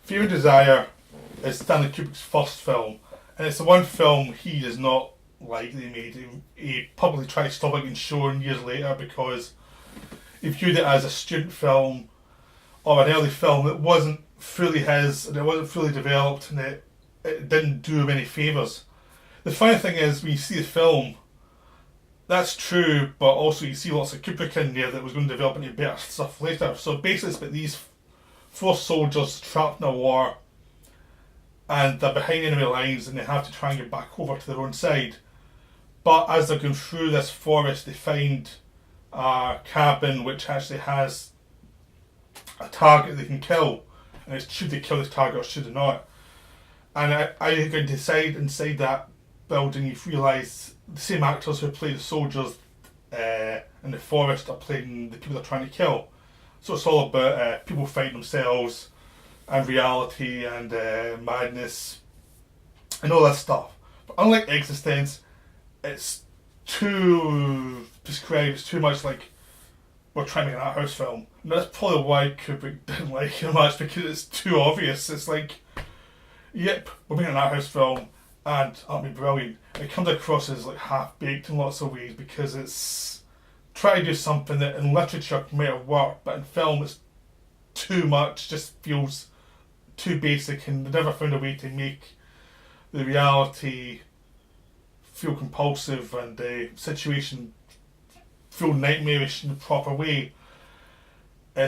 Fear and Desire is Stanley Kubrick's first film, and it's the one film he does not like that he made. He publicly tried to stop it getting shown years later because he viewed it as a student film or an early film that wasn't fully his and it wasn't fully developed and it didn't do him any favours. The funny thing is, when you see the film, that's true, but also you see lots of Kubrick in there that was going to develop into better stuff later. So basically, it's about these four soldiers trapped in a war, and they're behind enemy lines, and they have to try and get back over to their own side. But as they're going through this forest, they find a cabin which actually has a target they can kill, and it's should they kill this target or should they not? And I can decide inside that building, you realise the same actors who play the soldiers in the forest are playing the people they're trying to kill. So it's all about people fighting themselves and reality and madness and all that stuff. But unlike Existence, it's too described, it's too much like we're trying to make an art house film. And that's probably why Kubrick didn't like it much, because it's too obvious. It's like, yep, we're making an art house film and aren't we brilliant? It comes across as like half-baked in lots of ways because it's trying to do something that in literature might have worked, but in film it's too much, just feels too basic, and they never found a way to make the reality feel compulsive and the situation feel nightmarish in the proper way.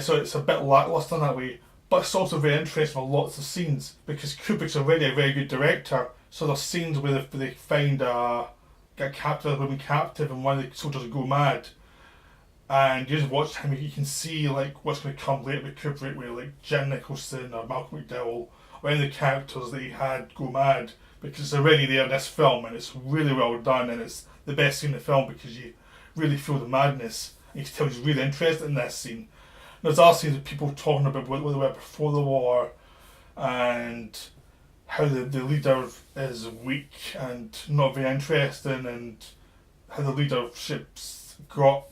So it's a bit lacklustre in that way, but it's also very interesting with lots of scenes because Kubrick's already a very good director. So there's scenes where they find get captive, a woman captive, and one of the soldiers go mad. And you just watch him, you can see like what's going to come later with Kubrick, where like Jen Nicholson or Malcolm McDowell or any of the characters that he had go mad, because it's already there in this film and it's really well done and it's the best scene in the film because you really feel the madness. And you can tell he's really interested in this scene. And there's other scenes of people talking about what they were before the war and how the leader is weak and not very interesting, and how the leadership's got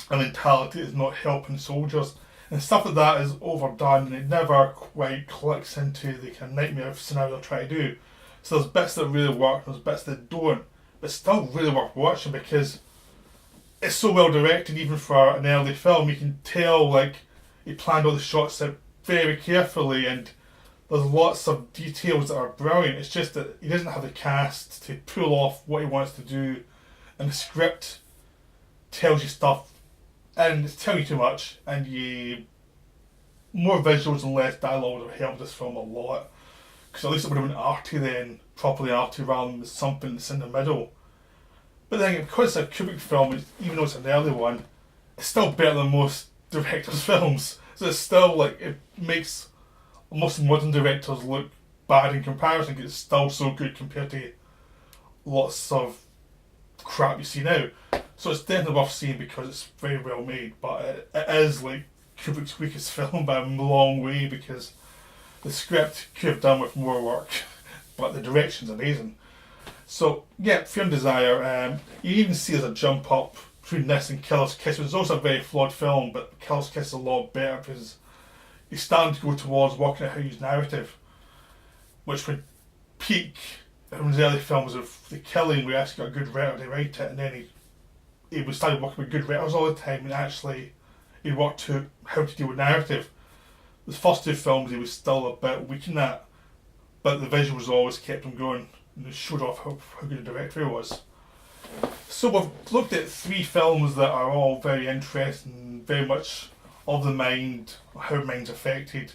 a mentality that's not helping soldiers. And stuff like that is overdone and it never quite clicks into the kind of nightmare scenario they're trying to do. So there's bits that really work, there's bits that don't, but still really worth watching because it's so well directed. Even for an early film, you can tell like he planned all the shots out very carefully and there's lots of details that are brilliant. It's just that he doesn't have the cast to pull off what he wants to do, and the script tells you stuff and it's telling you too much, and more visuals and less dialogue would have helped this film a lot, because at least it would have been arty then, properly arty, rather than something that's in the middle. But then because it's a Kubrick film, even though it's an early one, it's still better than most directors' films. So it's still like, it makes most modern directors look bad in comparison, because it's still so good compared to lots of crap you see now. So it's definitely worth seeing because it's very well made, but it is like Kubrick's weakest film by a long way, because the script could have done with more work, but the direction's amazing. So yeah, Fear and Desire, you even see there's a jump up between this and Killer's Kiss, which is also a very flawed film, but Killer's Kiss is a lot better because he's starting to go towards working out how to use narrative, which would peak in his early films of The Killing, where he actually got a good writer to write it, and then he was started working with good writers all the time, and actually he worked to how to deal with narrative. The first two films he was still a bit weak in that, but the visuals always kept him going and it showed off how good a director he was. So we've looked at three films that are all very interesting, very much of the mind, how mind's affected.